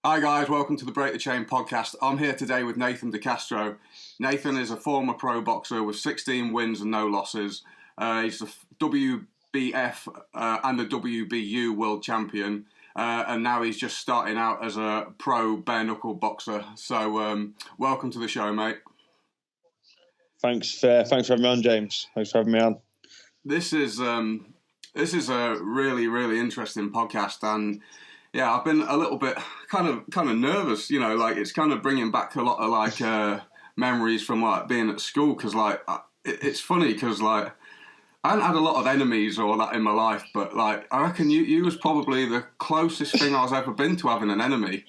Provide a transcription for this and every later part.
Hi guys, welcome to the Break the Chain podcast. I'm here today with Nathan Decastro. Nathan is a former pro boxer with 16 wins and no losses. He's the WBF and the WBU world champion. And now he's just starting out as a pro bare knuckle boxer. So welcome to the show, mate. Thanks for having me on, James. Thanks for having me on. This is a really interesting podcast, and yeah, I've been a little bit kind of nervous. You know, like it's kind of bringing back a lot of memories from like being at school, because it's funny because like I haven't had a lot of enemies or that in my life, but like I reckon you was probably the closest thing I was ever been to having an enemy.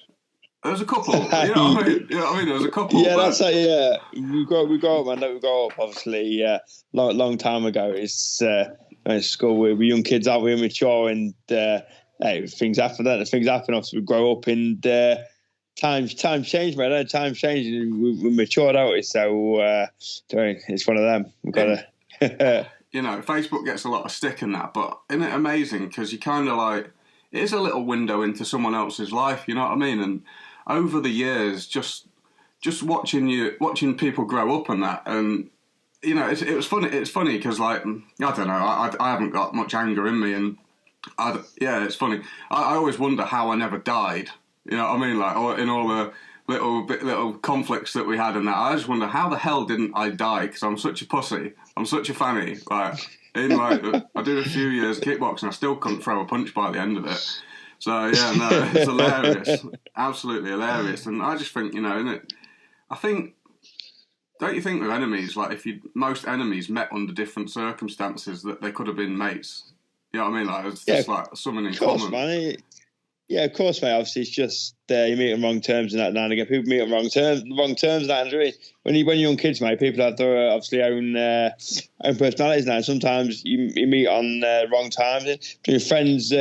There's a couple, you know what I mean? There's a couple. Yeah, that's like, yeah. We grow up, man. We grow up, obviously, long time ago. It's in school. We're young kids, aren't we? Immature, and hey, things happen. Things happen. Obviously, we grow up, and times change, man. Times change, and we matured out. So it's one of them. We've got to. You know, Facebook gets a lot of stick in that, but isn't it amazing? Because you kind of like, it is a little window into someone else's life. You know what I mean? And over the years, just watching people grow up and that, and you know, it was funny. It's funny because like I don't know, I haven't got much anger in me, and it's funny. I always wonder how I never died. You know what I mean? Like in all the little conflicts that we had and that, I just wonder how the hell didn't I die? Because I'm such a pussy. I'm such a fanny. Like I did a few years kickboxing, I still couldn't throw a punch by the end of it. So yeah, no, it's hilarious, absolutely hilarious. And I just think, you know, don't you think with enemies, like most enemies met under different circumstances, that they could have been mates? You know what I mean? Like it's just like something in common. Man. Yeah, of course, mate. Obviously, it's just you meet on wrong terms and that. Now and again, people meet on wrong terms. And that. And really, when you're young kids, mate, people have their obviously own personalities now. Sometimes you meet on wrong times. Your friends,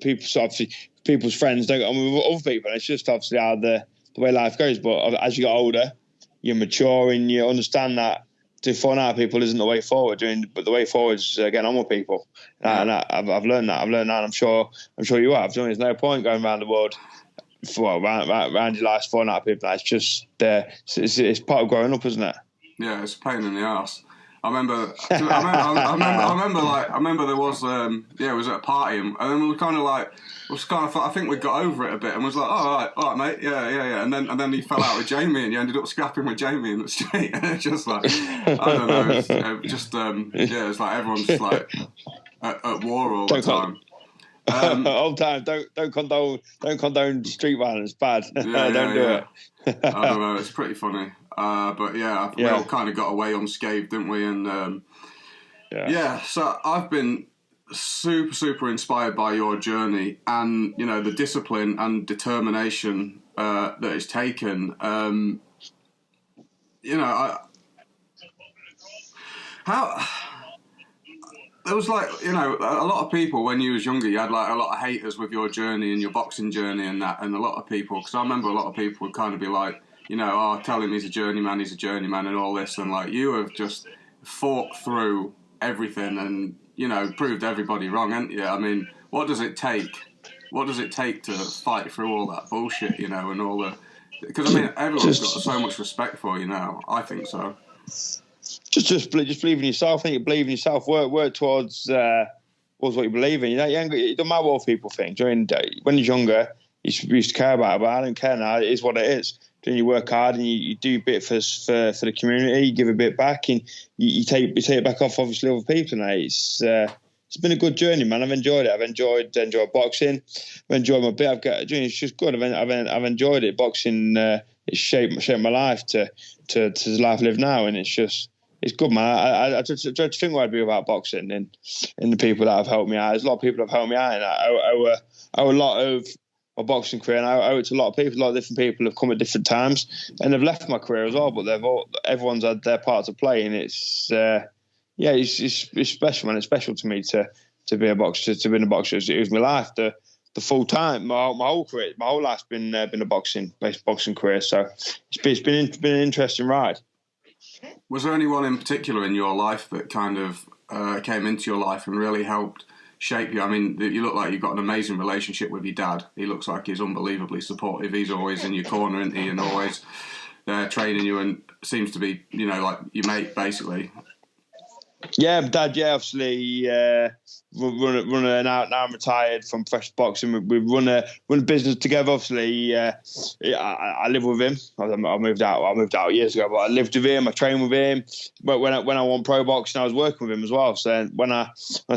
people, so obviously people's friends don't get on with other people. It's just obviously how the way life goes. But as you get older, you mature and you understand that to fall out people isn't the way forward. But the way forward is getting on with people. And I've learned that. And I'm sure you have. There's no point going around the world around your life falling out people. It's just it's part of growing up, isn't it? Yeah, it's a pain in the arse. I remember there was it was at a party, and then we were kind of I think we got over it a bit, and was like, all right, mate, yeah, and then he fell out with Jamie, and you ended up scrapping with Jamie in the street, and it's just like, I don't know, it's like everyone's just like at war all the time. All time, don't condone street violence. Bad. Don't do it. I don't know. It's pretty funny. But yeah, we all kind of got away unscathed, didn't we? And so I've been super inspired by your journey, and you know the discipline and determination that it's taken. You know, there was like, you know, a lot of people when you was younger, you had like a lot of haters with your journey and your boxing journey and that, and a lot of people, because I remember a lot of people would kind of be like, you know, tell him he's a journeyman and all this, and like you have just fought through everything and, you know, proved everybody wrong, haven't you? I mean, what does it take? What does it take to fight through all that bullshit, you know, and all the... Because, I mean, everyone's got so much respect for you now. I think so. Just believe in yourself. I think you believe in yourself. Work towards what you believe in. You know, it doesn't matter what people think. When you're younger, you used to care about it, but I don't care now. It is what it is. Then you work hard and you do a bit for the community. You give a bit back, and you take it back off, obviously, other people. Now it's been a good journey, man. I've enjoyed it. I've enjoyed boxing. I've enjoyed my bit. It's just good. I've enjoyed it. Boxing it's shaped my life to the life I live now, and it's good, man. I try to think what I'd be about boxing and the people that have helped me out. There's a lot of people that have helped me out, and I owe a lot of my boxing career, and I owe it to a lot of people. A lot of different people have come at different times, and they've left my career as well. But everyone's had their part to play, and it's special, man. It's special to me to be a boxer, to be a boxer. It was my life, the full time, my whole career, my whole life's been a boxing career. So it's been an interesting ride. Was there anyone in particular in your life that kind of came into your life and really helped shape you? I mean, you look like you've got an amazing relationship with your dad. He looks like he's unbelievably supportive. He's always in your corner, isn't he? And always there training you, and seems to be, you know, like your mate, basically. Yeah, Dad. Yeah, obviously, running out now. I'm retired from professional boxing. We run a business together. Obviously, I live with him. I moved out years ago, but I lived with him. I trained with him. But when I won pro boxing, I was working with him as well. So when I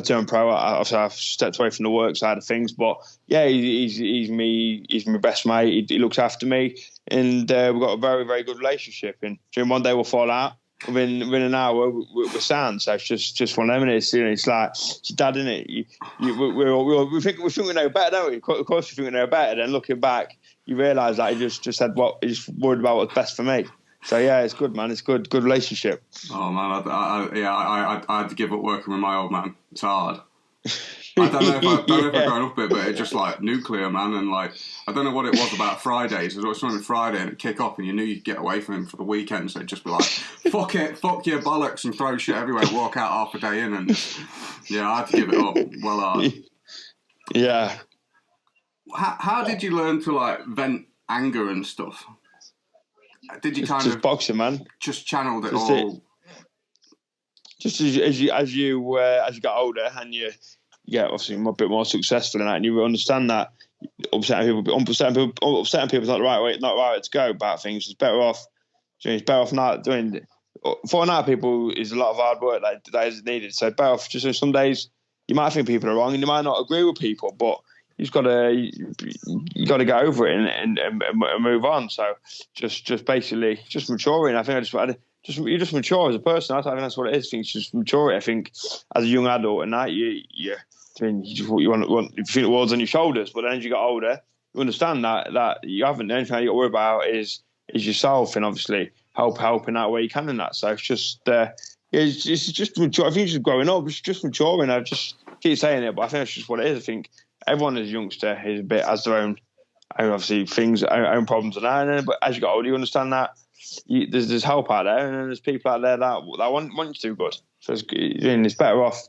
turned pro, I've stepped away from the work side of things. But yeah, he's my best mate. He looks after me, and we've got a very, very good relationship. And during one day we'll fall out. Within an hour, we're sound. So it's just one of them. It's like it's your dad, isn't it? We think we know better, don't we? Of course, we think we know better. Then looking back, you realise that he just said he just worried about what's best for me. So yeah, it's good, man. It's good relationship. Oh man, I had to give up working with my old man. It's hard. I don't know if I've grown up a bit, but it's just like nuclear, man. And like, I don't know what it was about Fridays. There was something Friday and it'd kick off and you knew you'd get away from him for the weekend. So it'd just be like, fuck it, fuck your bollocks, and throw shit everywhere, walk out half a day in. And yeah, I had to give it up. Well hard. Yeah. How did you learn to like vent anger and stuff? Did you just boxing, man? Just channeled it just all? Just as you got older and you get obviously a bit more successful in that, and you understand that upsetting people's not the right way to go about things. It's better off not doing. Falling out people is a lot of hard work that is needed. So better off just some days you might think people are wrong and you might not agree with people, but you got to get over it and move on. So just basically just maturing. I think you just mature as a person. I think that's what it is. I think it's just maturity. I think as a young adult and that you think the world's on your shoulders, but then as you get older, you understand that you haven't. The only thing you got to worry about is yourself, and obviously helping out where you can in that. So it's just mature. I think it's just growing up. It's just maturing. I just keep saying it, but I think that's just what it is. I think everyone as a youngster is a bit has their own obviously things, own problems and that. But as you get older, you understand that there's help out there, and there's people out there that want you to do good. So it's better off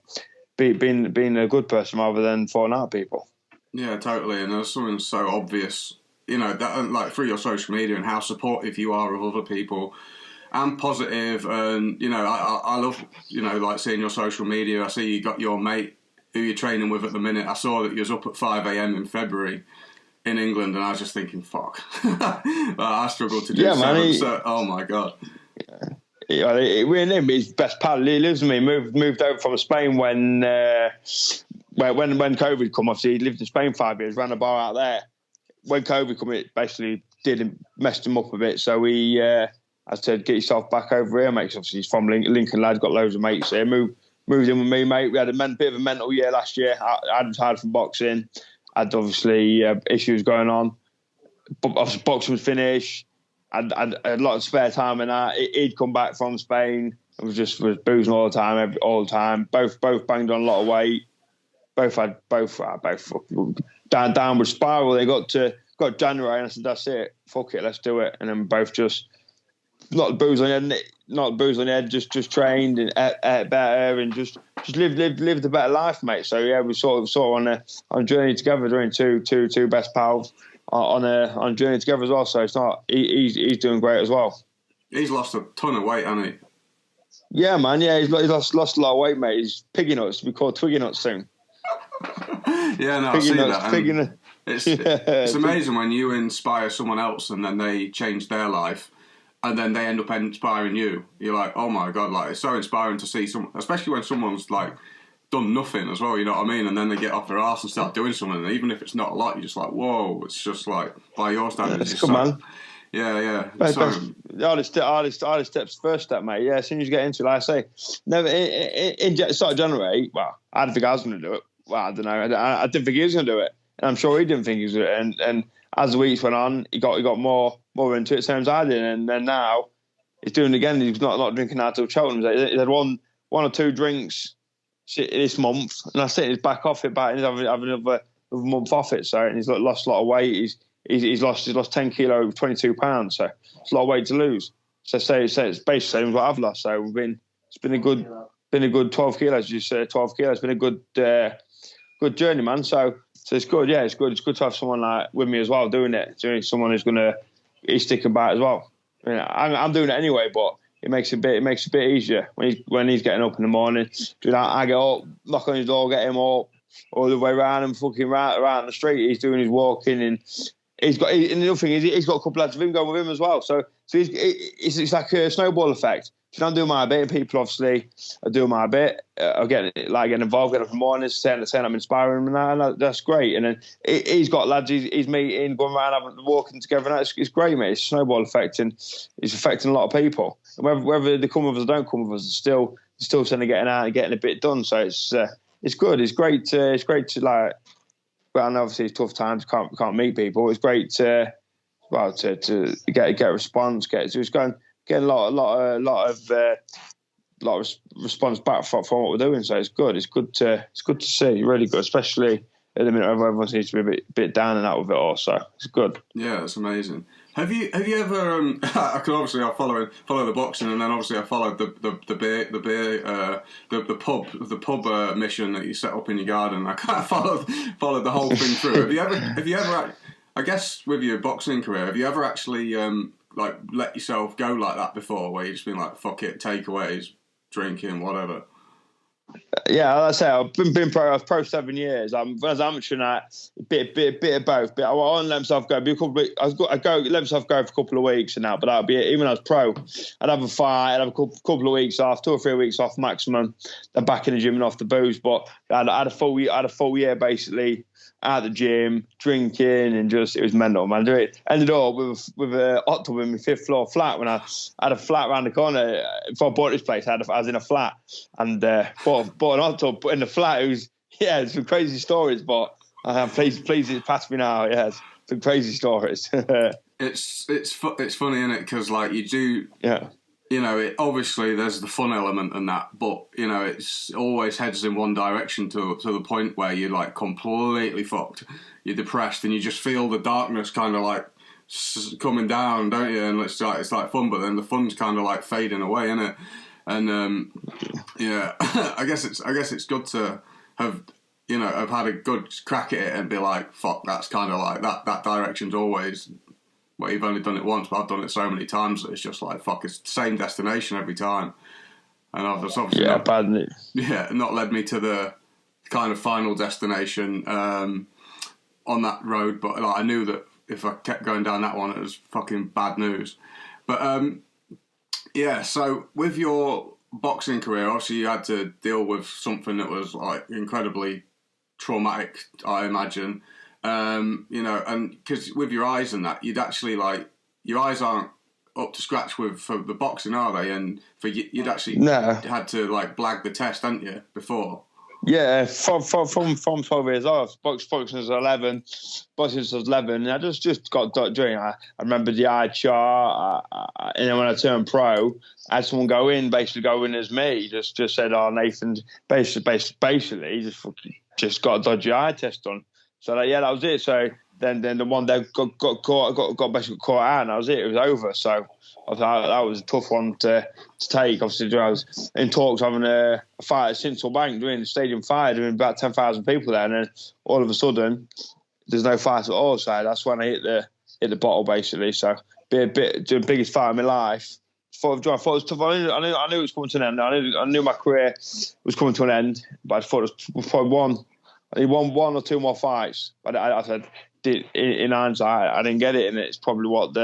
being a good person rather than falling out people. Yeah, totally. And there's something so obvious, you know, that like through your social media and how supportive you are of other people and positive. And, you know, I love, you know, like seeing your social media. I see you got your mate who you're training with at the minute. I saw that you was up at 5 a.m. in February in England, and I was just thinking, fuck. I struggled to do so. Oh, my God. Yeah. We're in him. His best pal. He lives with me. Moved over from Spain when COVID come. Obviously, he lived in Spain 5 years. Ran a bar out there. When COVID come, it basically messed him up a bit. So I said, get yourself back over here, mate. Obviously, he's from Lincoln, lad. Got loads of mates here. Moved in with me, mate. We had a bit of a mental year last year. I retired from boxing. Had obviously issues going on. Obviously, boxing was finished. I had a lot of spare time in that. He'd come back from Spain and was boozing all the time. Both banged on a lot of weight. Both downward spiral. They got January and I said, that's it. Fuck it, let's do it. And then both just not booze on the head, just trained and ate better and just lived a better life, mate. So yeah, we sort of on a journey together, doing two best pals. On a journey together as well, so it's not. He's doing great as well. He's lost a ton of weight, hasn't he? Yeah, man. Yeah, he's lost a lot of weight, mate. He's piggy nuts. To be called Twiggy Nuts soon. Yeah, no, piggy I see that. It's amazing when you inspire someone else and then they change their life, and then they end up inspiring you. You're like, oh my God, like it's so inspiring to see someone, especially when someone's like done nothing as well, you know what I mean? And then they get off their arse and start doing something. And even if it's not a lot, you're just like, whoa, it's just like, by your standards, it's come on. Yeah. The hardest step's the first step, mate. Yeah, as soon as you get into it, like I say, never, in start of January, well, I didn't think I was going to do it. Well, I don't know. I didn't think he was going to do it. And I'm sure he didn't think he was going to do it. And as the weeks went on, he got more into it, same as I did. And then now, he's doing it again. He's not drinking out till Cheltenham. He had one or two drinks this month, and that's it. He's back off it, he's having another month off it. So, and he's lost a lot of weight. He's lost 10 kilo, 22 pounds. So it's a lot of weight to lose. So it's basically same as what I've lost. So it's been a good 12 kilos. You say 12 kilos. It's been a good good journey, man. So it's good. Yeah, it's good. It's good to have someone like with me as well doing it. Someone who's he's sticking by it as well. You know, I'm doing it anyway, but it makes it a bit easier when he's getting up in the morning. I get up, knock on his door, get him up, all the way around and fucking right on the street. He's doing his walking, and and the other thing is he's got a couple lads of him going with him as well. So it's like a snowball effect. If I'm doing my bit, and people obviously are doing my bit, I'm getting involved, getting up in the morning, saying I'm inspiring them, and that's great. And then he's got lads he's meeting, going around, walking together, and it's great, mate. It's a snowball effect, and it's affecting a lot of people. And whether they come with us or don't come with us, still trying to get out and getting a bit done. So it's good. It's great to like. Well, and obviously it's tough times. Can't meet people. It's great to get a response. Get a lot of response back from what we're doing. So it's good. It's good to see. Really good, especially at the minute everyone seems to be a bit down and out with it all. So it's good. Yeah, it's amazing. Have you ever? I follow the boxing, and then obviously I followed the pub mission that you set up in your garden. I kind of followed the whole thing through. Have you ever? I guess with your boxing career, have you ever actually like let yourself go like that before, where you just been like, fuck it, takeaways, drinking, whatever? Yeah, like I say, I've been pro. I was pro 7 years. When I was amateur, a bit of both. But I won't let myself go. I'd let myself go for a couple of weeks and that. But that'd be it. Even when I was pro, I'd have a fight. I'd have a couple of weeks off, 2 or 3 weeks off maximum. Then back in the gym and off the booze. But I had a full year basically out the gym, drinking, and it was mental, man. It ended up with a hot tub in my 5th floor flat when I had a flat around the corner. Before I bought this place, I was in a flat and bought an hot tub in the flat. It's some crazy stories, but please it past me now. Yeah, it's some crazy stories. It's funny, isn't it? Because like you do, yeah. You know, obviously there's the fun element and that, but you know, it's always heads in one direction to the point where you're like completely fucked. You're depressed and you just feel the darkness kind of like coming down, don't you? And it's like fun, but then the fun's kind of like fading away, isn't it? And yeah, I guess it's good to have, you know, have had a good crack at it and be like, fuck, that's kind of like that direction's always. Well, you've only done it once, but I've done it so many times that it's just like, fuck, it's the same destination every time. And I've just obviously not led me to the kind of final destination on that road. But like, I knew that if I kept going down that one, it was fucking bad news. But yeah, so with your boxing career, obviously you had to deal with something that was like incredibly traumatic, I imagine. You know, and because with your eyes and that, you'd actually like your eyes aren't up to scratch for the boxing, are they? And you'd actually had to like blag the test, hadn't you, before? Yeah, from 12 years old, boxing was 11, boxing was 11, and I just got doing. I remember the eye chart, and then when I turned pro, I had someone go in as me. Just said, "Oh, Nathan, basically, just got a dodgy eye test done." So that was it. So then the one day got basically caught out, and that was it. It was over. So that was a tough one to take. Obviously, I was in talks having a fight at Sinsel Bank, doing the Stadium 5, doing about 10,000 people there, and then all of a sudden there's no fight at all. So that's when I hit the bottle basically. So the biggest fight of my life. I thought it was tough. I knew it was coming to an end. I knew my career was coming to an end, but I thought it was probably one or two more fights. But I said, in hindsight, I didn't get it, and it's probably what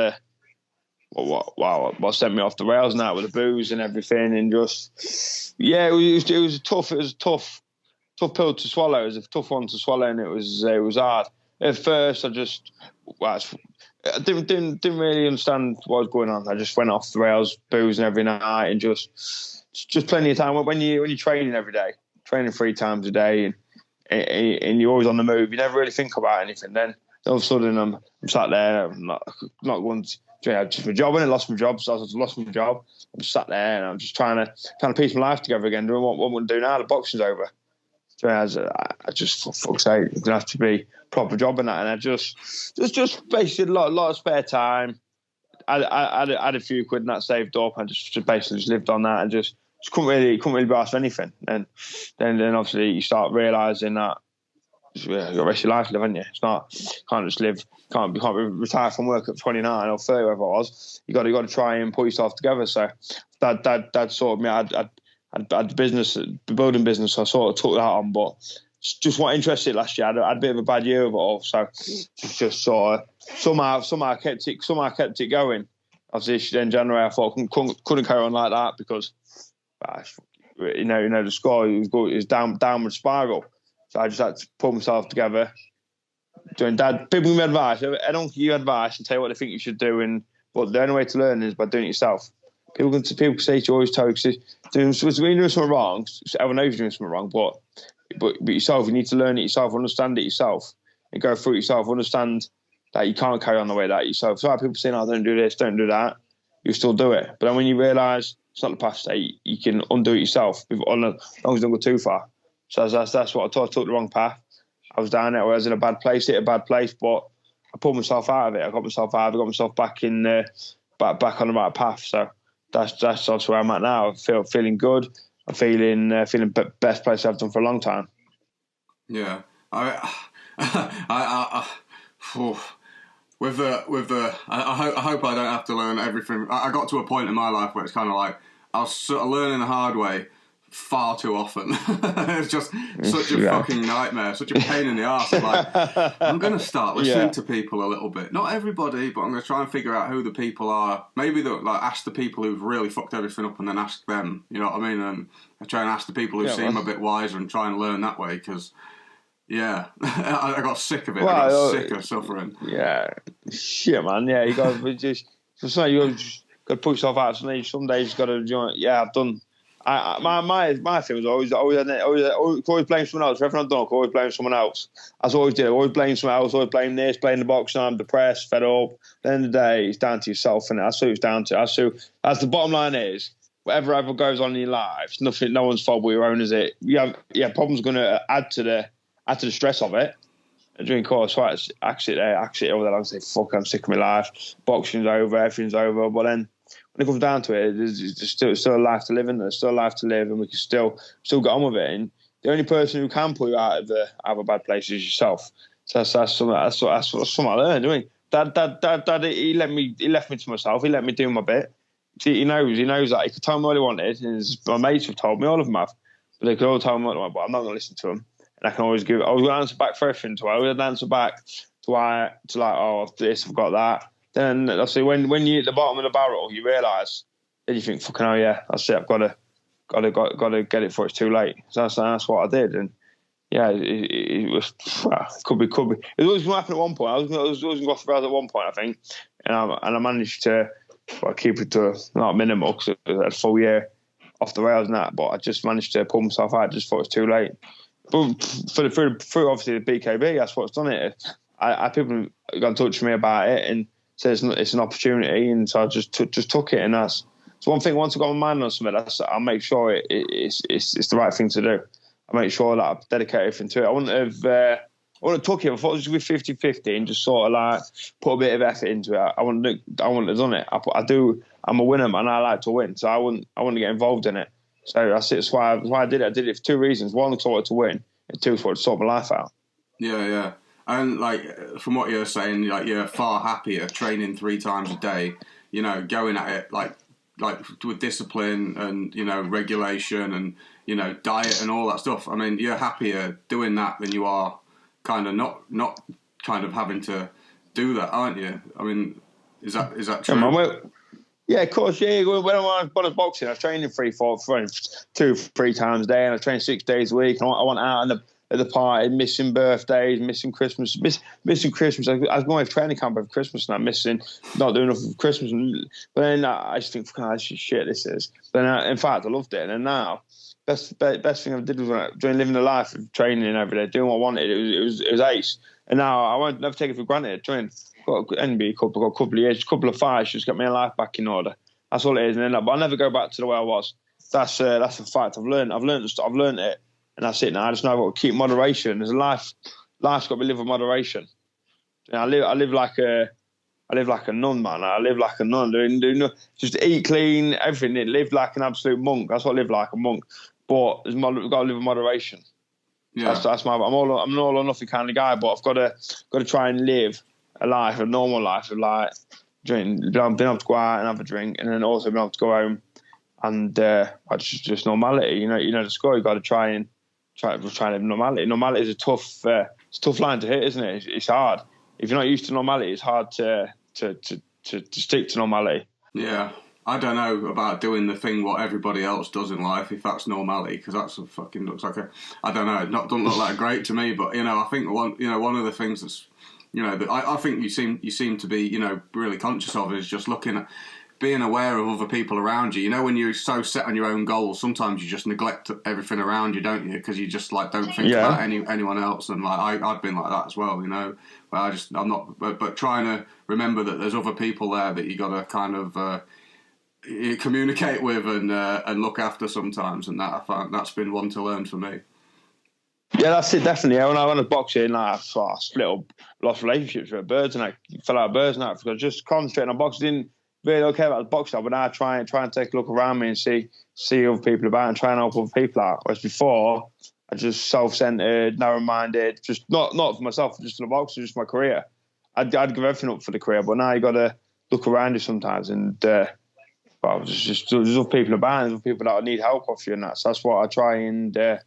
sent me off the rails now with the booze and everything, and just it was a tough pill to swallow. It was a tough one to swallow, and it was hard. At first, I didn't really understand what was going on. I just went off the rails, boozing every night, and just plenty of time. When you're training every day, training 3 times a day, and you're always on the move, you never really think about anything. Then all of a sudden, I'm sat there, I'm not once. Just my job, and I lost my job, so I lost my job. I'm sat there, and I'm just trying to piece my life together again, doing what I'm going to do now. The boxing's over. So I just, for fuck's sake, it's going to have to be a proper job and that. And I just basically a lot of spare time. I had a few quid and that saved up, and just basically lived on that, and just couldn't really be asked for anything. And then obviously you start realising that you've got the rest of your life to live, haven't you? It's not, can't just live, can't retire from work at 29 or 30, whatever it was. You got to try and put yourself together. So that sort of me. I'd business, building business. So I sort of took that on, but just what interested last year. I had a bit of a bad year of it all, so just sort of somehow kept it going. Obviously, in January, I thought couldn't carry on like that because, the score was downward spiral. So I just had to pull myself together. People give me advice. I don't give you advice and tell you what they think you should do, but the only way to learn is by doing it yourself. People say to you, always tell you, when you're doing something wrong, everyone knows you're doing something wrong, but yourself, you need to learn it yourself, understand it yourself, and go through it yourself, understand that you can't carry on the way that yourself. So people saying, "Oh, don't do this, don't do that," you still do it. But then when you realise it's not the past state, you can undo it yourself, as long as you don't go too far. So that's what I thought. I took the wrong path. I was down there. I was in a bad place, but I pulled myself out of it. I got myself out of it, got myself back in, back on the right path. So that's also where I'm at now. Feeling good. I'm feeling best place I've done for a long time. Yeah, I hope I don't have to learn everything. I got to a point in my life where it's kind of like I was sort of learning the hard way far too often. It's just such a fucking nightmare, such a pain in the arse. I'm going to start listening to people a little bit. Not everybody, but I'm going to try and figure out who the people are. Maybe ask the people who've really fucked everything up and then ask them. You know what I mean? And I try and ask the people who seem a bit wiser and try and learn that way because, I got sick of it. I got sick of suffering. Yeah. Shit, man. Yeah, you got to just got to push yourself out. Some days you got to, I've done. My thing was always blame someone else. For everything I've done, I always blame someone else. As I always do. Always blame someone else. Always blame this. Blame the boxing. I'm depressed, fed up. At the end of the day, it's down to yourself, and that's who it's down to. That's the bottom line is. Whatever ever goes on in your life, it's nothing. No one's fault but your own, is it? Problems going to add to the stress of it. And during course, right, exit over there. I say, fuck, I'm sick of my life. Boxing's over. Everything's over. But then, when it comes down to it, there's still a life to live in. There's still a life to live, and we can still get on with it. And the only person who can pull you out of a bad place is yourself. So that's something I learned. I mean, Dad, he left me to myself. He let me do my bit. He knows that he could tell me what he wanted. And my mates have told me, all of them have, but they could all tell me what they want. But I'm not going to listen to them. And I can always I was going to answer back for everything. I would answer back to this, I've got that. Then I say when you're at the bottom of the barrel, you realise. Then you think, fucking hell, yeah, that's it. I've got to get it before it's too late. So that's what I did, and it was could be. It was going to happen at one point. I was going to go off the rails at one point, I think, and I managed to keep it to not minimal because it was a full year off the rails and that. But I just managed to pull myself out just before it's too late. But through obviously the BKB, that's what's done it. People got in touch with me about it and said it's an opportunity, and so I just took it, and that's one thing. Once I got my mind on something, I'll make sure it's the right thing to do. I make sure that I dedicate everything to it. I wouldn't have took it. I thought it was going to be 50-50 and just sort of put a bit of effort into it. I wouldn't have done it. I'm a winner, man. I like to win, so I wouldn't get involved in it. So that's why I did it. I did it for two reasons. One, because I wanted to win, and two, so I wanted to sort my life out. Yeah. And from what you're saying, you're far happier training 3 times a day. You know, going at it like with discipline and regulation and diet and all that stuff. I mean, you're happier doing that than you are kind of not kind of having to do that, aren't you? I mean, is that true? Yeah, of course. Yeah, when I was boxing, I was training 2-3 times a day, and I trained 6 days a week. And I went out at the party, missing birthdays, missing Christmas, missing Christmas. I was going to training camp over Christmas, and I'm not doing enough for Christmas. But then I just think, fucking, shit, this is. But then, in fact, I loved it. And then now, best thing I did was living the life of training every day, doing what I wanted. It was ace. And now I won't never take it for granted. Got an NBA Cup, I've got a couple of years, a couple of fights, just get my life back in order. That's all it is. But I'll never go back to the way I was. That's a fact. I've learned it, and that's it now. I just know I've got to keep moderation. There's a life's got to be lived with moderation. I live like a nun, man. I live like a nun. Just eat clean, everything. Live like an absolute monk. That's what I live like, a monk. But we've got to live with moderation. Yeah. That's I'm an all or nothing kind of guy, but I've got to try and live a normal life of like being able to go out and have a drink, and then also being able to go home and just normality. You know the score. You got to try and live normality. Normality is it's a tough line to hit, isn't it? It's hard. If you're not used to normality, it's hard to stick to normality. Yeah. I don't know about doing the thing what everybody else does in life, if that's normality, because that's a fucking looks like I don't know, doesn't look that great to me. But I think one of the things that's that I think you seem to be really conscious of is just looking at being aware of other people around you. When you're so set on your own goals, sometimes you just neglect everything around you, don't you? Because you just like don't think about anyone else. And like I've been like that as well, But I'm not. But trying to remember that there's other people there that you got to kind of. You communicate with and look after sometimes, and that I find that's been one to learn for me. Yeah, that's it, definitely. Yeah, when I was boxing, I split up, lost relationships with birds, and I fell out of birds now because I just concentrating on boxing. Didn't really care about the boxing, but now I try and take a look around me and see other people about and try and help other people out. Whereas before, I just self-centered, narrow-minded, just not for myself, just for the boxing, just my career. I'd give everything up for the career, but now you got to look around you sometimes and. There's other people about, there's other people that need help off you, and that's what I try and do.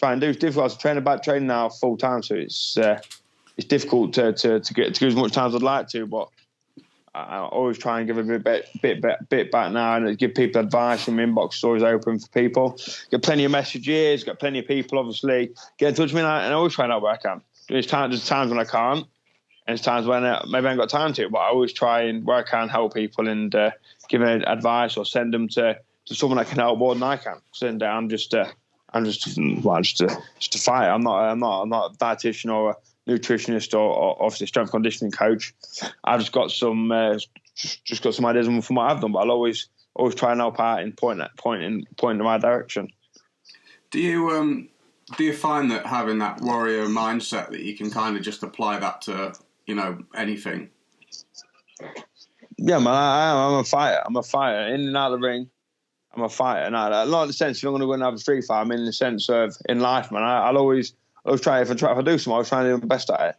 It's difficult. I'm training now full time, so it's difficult to get as much time as I'd like to. But I always try and give a bit back now, and give people advice. And my inbox is always open for people. Get plenty of messages. Get plenty of people. Obviously, get in touch with me, and I always try and help where I can. There's times when I can't. And there's times when maybe I ain't got time to, but I always try and where I can help people and give them advice or send them to someone that can help more than I can. So I'm just a fighter. I'm not a dietitian or a nutritionist or obviously strength conditioning coach. I've just got some got some ideas from what I've done, but I'll always try and help out and point in the right direction. Do you find that having that warrior mindset that you can kind of just apply that to anything? Yeah, man, I'm a fighter. I'm a fighter in and out of the ring. I'm a fighter. Not in the sense if I'm going to go and have a street fight. I'm in the sense of in life, man. I'll always try if I do something. I'll try and do my best at it.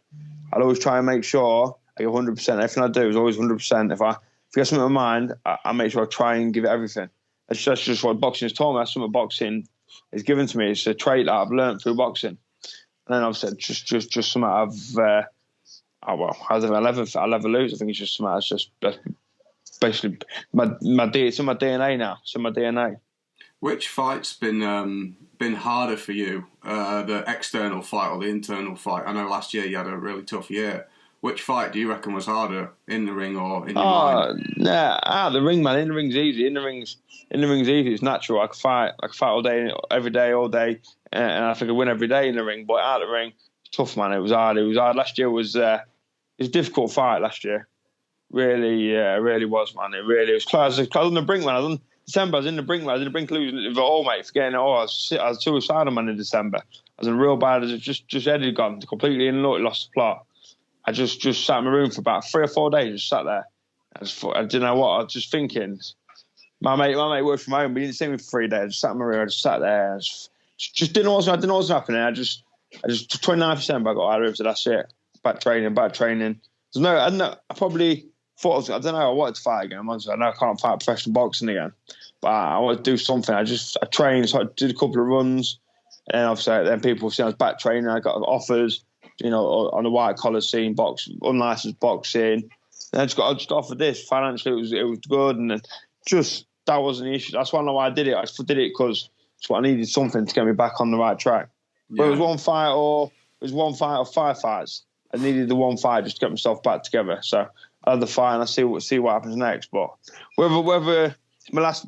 I'll always try and make sure I give 100%. Everything I do is always 100%. If I get something in my mind, I make sure I try and give it everything. That's just what boxing has taught me. That's something boxing has given to me. It's a trait that I've learned through boxing. And then I've said just something I've. I'll never lose. I think it's just something that's basically my it's in my DNA now. It's in my DNA. Which fight's been harder for you? The external fight or the internal fight? I know last year you had a really tough year. Which fight do you reckon was harder, in the ring or in your mind? Nah, the ring, man. In the ring's easy. In the ring's easy. It's natural. I can fight all day, every day, all day, and I think I win every day in the ring. But out of the ring, it's tough, man. It was hard. Last year was. It was a difficult fight last year. Really was, man. It really was close. I was on the brink, man. I was in December. I was in the brink, man. I was in the brink losing it all, mate. Forgetting it all. I was suicidal, man, in December. I was in real bad. Just head had gone completely in luck. Lost the plot. I just sat in my room for about 3 or 4 days. Just sat there. I didn't know what. I was just thinking. My mate worked from home, but he didn't see me for 3 days. I just sat in my room. I just sat there. I just didn't know what was happening. I just 29th December I got out of room, so that's it. Bad training. I probably thought I wanted to fight again. I know I can't fight professional boxing again, but I wanted to do something. I trained, so I did a couple of runs, and obviously then people see I was back training. I got offers, on the white collar scene, unlicensed boxing. And I just got offered this. Financially, it was good, and just that wasn't the issue. That's why I know why I did it. I just did it because I needed something to get me back on the right track. Yeah. But it was one fight or 5 fights. I needed the one fight just to get myself back together. So I had the fight and I see what happens next. But whether it's my last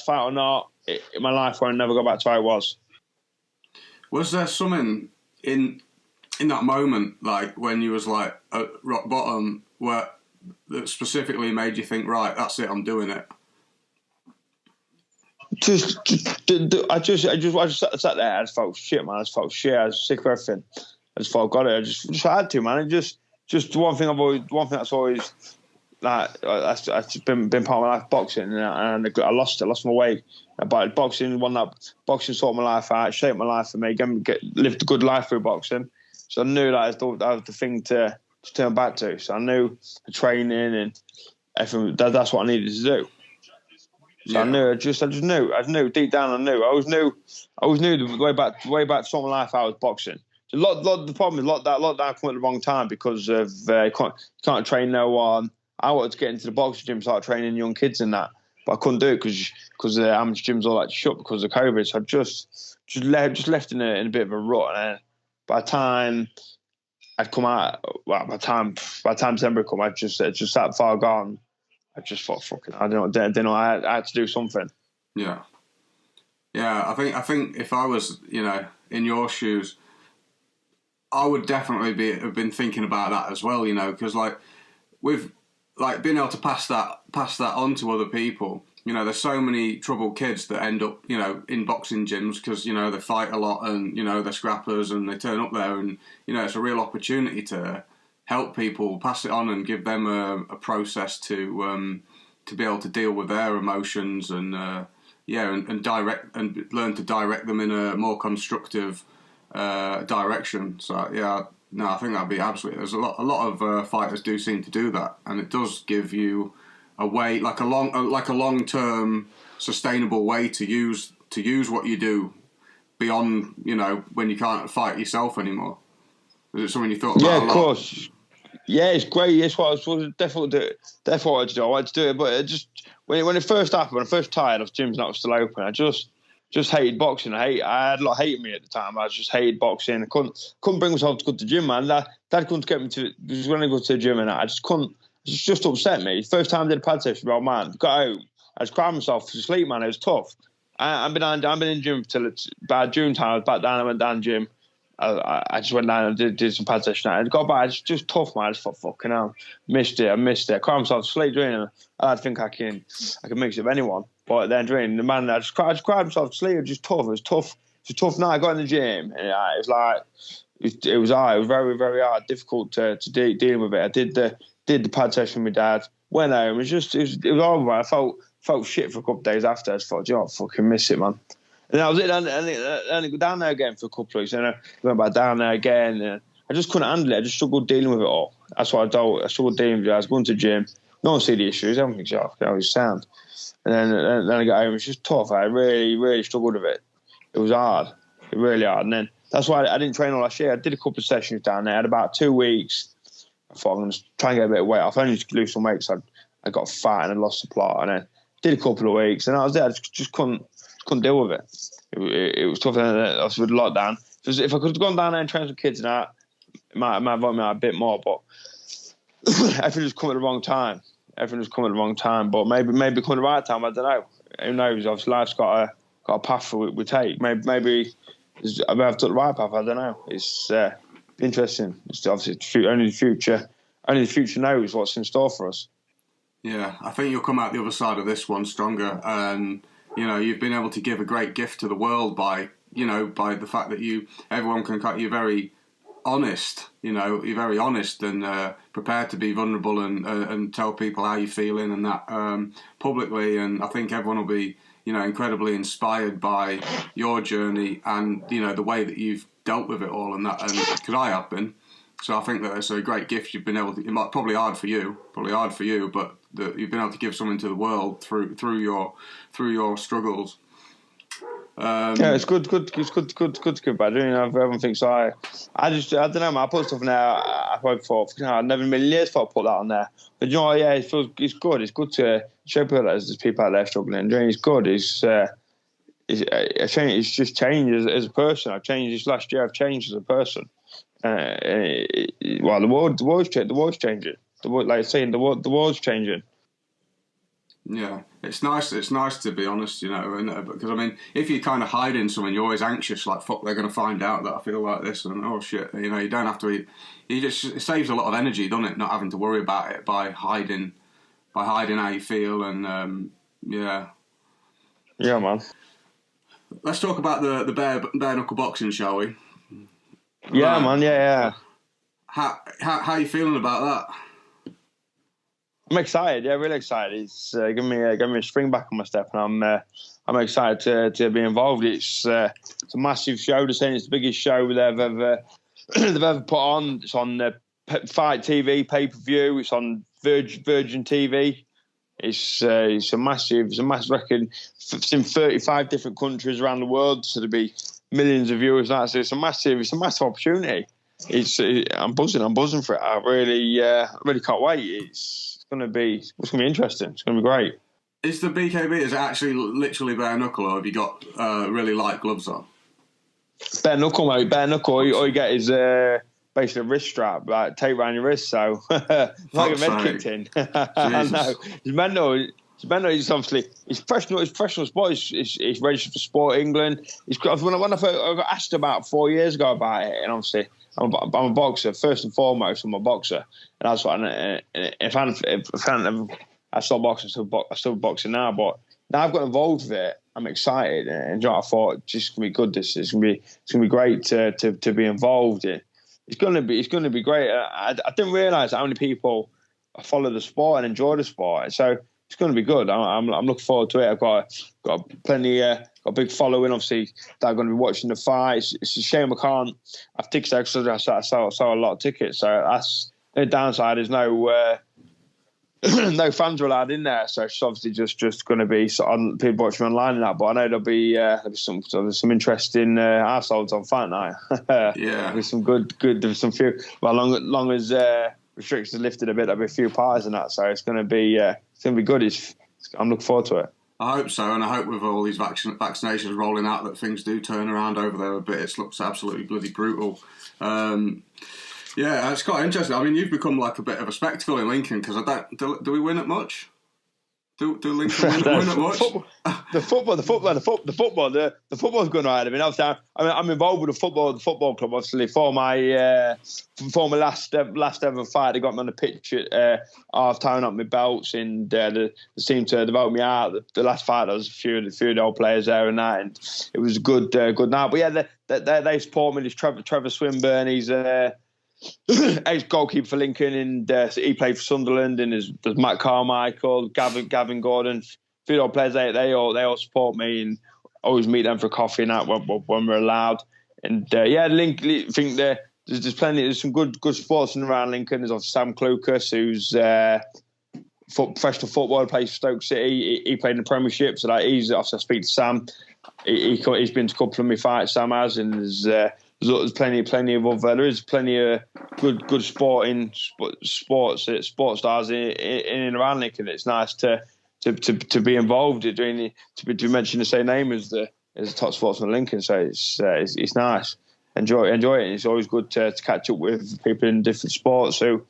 fight or not, my life won't never go back to how it was. Was there something in that moment, like when you was like at rock bottom, that specifically made you think, right, that's it, I'm doing it? I just sat there. I just felt shit, man. I just felt shit. I was sick of everything. I just thought, got it. I just had to, man. It just one thing that's always that's been part of my life, boxing, and I lost my way. But boxing sorted my life out, shaped my life for me, lived a good life through boxing. So I knew that was the thing to turn back to. So I knew the training and everything. That's what I needed to do. So I knew. I just knew deep down. I knew. I always knew the way back to sort my life out was boxing. The problem is lockdown came at the wrong time because of can't train no one. I wanted to get into the boxing gym, start training young kids and that, but I couldn't do it because the amateur gyms all like shut because of COVID. So I just left in a bit of a rut. And by the time I'd come out, by the time December come, I just that far gone. I just thought, fucking, I don't know. I had to do something. Yeah. I think if I was, in your shoes, I would definitely have been thinking about that as well, because with being able to pass that on to other people. There's so many troubled kids that end up, in boxing gyms because, they fight a lot and, they're scrappers and they turn up there and, it's a real opportunity to help people, pass it on and give them a process to be able to deal with their emotions and direct and learn to direct them in a more constructive direction. So yeah, no, I think that'd be absolutely. There's a lot of fighters do seem to do that, and it does give you a way, like a long-term sustainable way to use what you do beyond when you can't fight yourself anymore. Is it something you thought about? Yeah, of course. Yeah, it's great. It's what I was definitely do. Definitely wanted to do. I wanted to do it, but it just when it first happened, when I first tired of gyms not still open, I just hated boxing. I had a lot of hate in me at the time. I just hated boxing. I couldn't bring myself to go to the gym, man. Dad couldn't get me to. Because when I go to the gym and I just couldn't. It just upset me. First time I did a pad session, bro, man, got home. I just cried myself to sleep, man. It was tough. I've been in the gym till it's about June time. I was back down. I went down the gym. I just went down and did some pad session. I got back. It's just tough, man. I just thought, fucking hell, I missed it. I cried myself to sleep doing it. I think I can mix it with anyone. But then during the man, I just cried myself to sleep. It was just tough. It was tough. It's a tough night. I got in the gym, and it was like it was hard. It was very, very hard, difficult to deal with it. I did the pad session with my dad. Went home. It was horrible. I felt shit for a couple of days after. I just thought, I fucking miss it, man. And that was it. And I go down there again for a couple of weeks. And I went back down there again. And I just couldn't handle it. I just struggled dealing with it all. That's what I do. I struggled dealing with it. I was going to the gym. No one see the issues. Everything's off. I was sound. And then I got home. It was just tough. I really, really struggled with it. It was hard. It really hard. And then that's why I didn't train all last year. I did a couple of sessions down there. I had about 2 weeks. I thought I'm going to try and get a bit of weight off. I only to lose some weight because I got fat and I lost the plot. And then did a couple of weeks. And I was there. I just couldn't deal with it. It was tough. I was with lockdown. If I could have gone down there and trained some kids and that, it might have involved me a bit more. But everything was coming at the wrong time. But maybe coming at the right time. I don't know. Who knows? Obviously, life's got a path we take. Maybe I've took the right path. I don't know. It's interesting. It's obviously only the future knows what's in store for us. Yeah, I think you'll come out the other side of this one stronger. And you've been able to give a great gift to the world by the fact that everyone can cut you very honest. You're very honest and prepared to be vulnerable and tell people how you're feeling and that publicly. And I think everyone will be incredibly inspired by your journey and the way that you've dealt with it all and that. And because I have been, so I think that it's a great gift you've been able to. It might probably hard for you, but that you've been able to give something to the world through your struggles. Yeah, it's good to give back. Everyone thinks I don't know, man. I put stuff in there. I probably thought, I've never in a million years thought I'd put that on there. But yeah, it's good. It's good to show people that there's people out there struggling. It's good. It's just changed as a person. I've changed this last year. I've changed as a person. The world's changing. The world's changing. Yeah, it's nice. It's nice to be honest, because I mean, if you're kind of hiding something, you're always anxious. Like, fuck, they're going to find out that I feel like this, and oh shit, you don't have to. It saves a lot of energy, doesn't it? Not having to worry about it by hiding how you feel, and yeah. Yeah, man. Let's talk about the bare knuckle boxing, shall we? Yeah, man. Yeah. How are you feeling about that? I'm excited. Yeah, really excited. It's giving me a spring back on my step, and I'm excited to be involved. It's a massive show. They're saying it's the biggest show they've ever put on. It's on Fight TV pay-per-view. It's on Virgin TV. It's a massive record. It's in 35 different countries around the world, so there'll be millions of viewers. So it's a massive opportunity. I'm buzzing for it. I really can't wait. It's gonna be interesting. It's gonna be great. Is the BKB, is it actually literally bare knuckle, or have you got really light gloves on? Bare knuckle, mate. Bare knuckle. All you get is basically a wrist strap, like tape around your wrist. So like a med kicked in. I know. It's mental. It's mental. It's obviously professional sport. It's registered for Sport England. When I got asked about 4 years ago about it, and obviously I'm a boxer first and foremost. I'm a boxer, and that's what. If I stopped boxing, I'm still boxing now, but now I've got involved with it. I'm excited, and you know, I thought it's just gonna be good. It's gonna be great to be involved in. It's gonna be great. I didn't realise how many people follow the sport and enjoy the sport, so it's gonna be good. I'm looking forward to it. I've got plenty, got a big following. Obviously, that are going to be watching the fights. It's a shame I can't have tickets because I sell a lot of tickets. So that's the downside. There's no. No fans are allowed in there, so it's obviously just going to be people watching online and that. But I know there'll be some interesting arseholes on fight night. Yeah, there's some good. There's some few. Well, long as restrictions are lifted a bit, there'll be a few parties and that. So it's going to be good. I'm looking forward to it. I hope so, and I hope with all these vaccinations rolling out that things do turn around over there a bit. It looks absolutely bloody brutal. Yeah, it's quite interesting. I mean, you've become like a bit of a spectacle in Lincoln because do we win at much? Do Lincoln win at much? The football's going right. I mean, obviously, I'm involved with the football club. Obviously, for my last ever fight, they got me on the pitch at half time up my belts, and they seemed to vote me out. The last fight, there was a few of the old players there and that, and it was good night. But yeah, they support me. There's Trevor Swinburne. He's ex-goalkeeper for Lincoln, and he played for Sunderland. And there's Matt Carmichael, Gavin Gordon, a few old players. They all support me, and always meet them for coffee and that when we're allowed. And I think there's plenty. There's some good sports in around Lincoln. There's obviously Sam Clucas, who's professional footballer, plays for Stoke City. He played in the Premiership, so he's obviously I speak to Sam. He's been to a couple of my fights. Sam has, and there's plenty of other. There is plenty of good sports stars in and around Lincoln. It's nice to be involved in to mention the same name as the top sportsman in Lincoln. So it's nice. Enjoy it. And it's always good to catch up with people in different sports who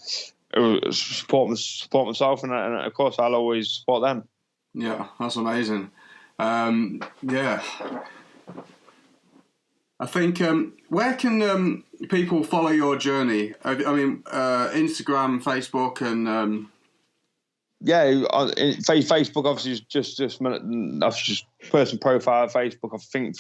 support myself, and of course I'll always support them. Yeah, that's amazing. Yeah. I think, where can people follow your journey? I mean, Instagram, Facebook, and... Facebook obviously is just person profile. Facebook, I think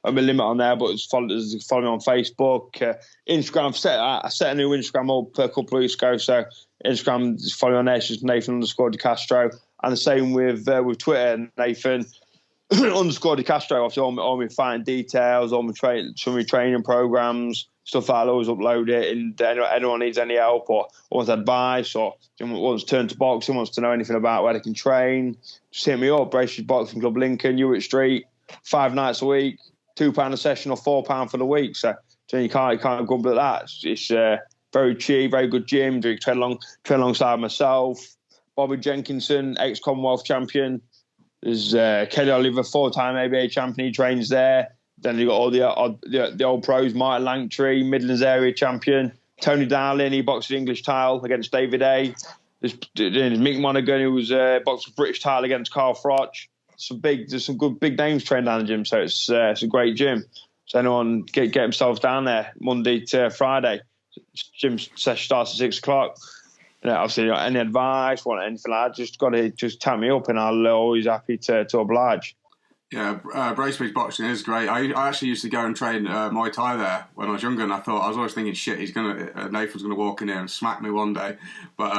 I'm a limit on there, but follow me on Facebook. Instagram, I set a new Instagram up a couple of weeks ago, so Instagram, follow me on there. It's just Nathan_Decastro, and the same with Twitter, Nathan _Decastro. Obviously, all my fighting details, all my training programs, stuff like that. I'll always upload it. And anyone needs any help or wants advice or wants to turn to boxing, wants to know anything about where they can train, just hit me up. Braces Boxing Club, Lincoln, Ewart Street, 5 nights a week, £2 a session or £4 for the week. So you can't grumble at that. It's very cheap, very good gym. Train alongside myself, Bobby Jenkinson, ex-Commonwealth champion. There's Kelly Oliver, 4-time ABA champion. He trains there. Then you've got all the old pros, Martin Langtree, Midlands area champion. Tony Darling, he boxed the English title against David A. There's Mick Monaghan, who was boxed the British title against Carl Froch. There's some good big names training down the gym, so it's a great gym. So anyone get themselves down there Monday to Friday. Gym session starts at 6 o'clock. Obviously, any advice, want anything like that, just tap me up, and I'll always happy to oblige. Yeah, Bracebridge Boxing is great. I actually used to go and train Muay Thai there when I was younger, and I was always thinking, shit, Nathan's gonna walk in here and smack me one day. But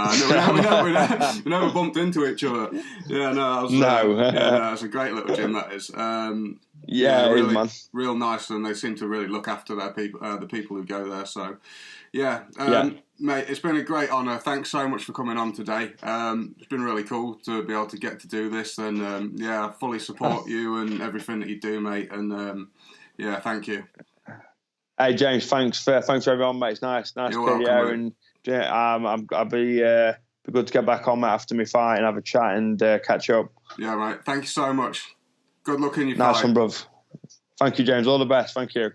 we never bumped into each other. Yeah, no, it's a great little gym that is. Really, man. Real nice, and they seem to really look after their people, the people who go there. So, mate, it's been a great honour. Thanks so much for coming on today. It's been really cool to be able to get to do this, and I fully support you and everything that you do, mate. And thank you. Hey James, thanks for everyone, mate. It's nice to welcome, you. And I'll be good to get back on, mate, after my fight and have a chat and catch up. Yeah, mate. Thank you so much. Good luck in your fight. Nice one, bruv. Thank you, James. All the best. Thank you.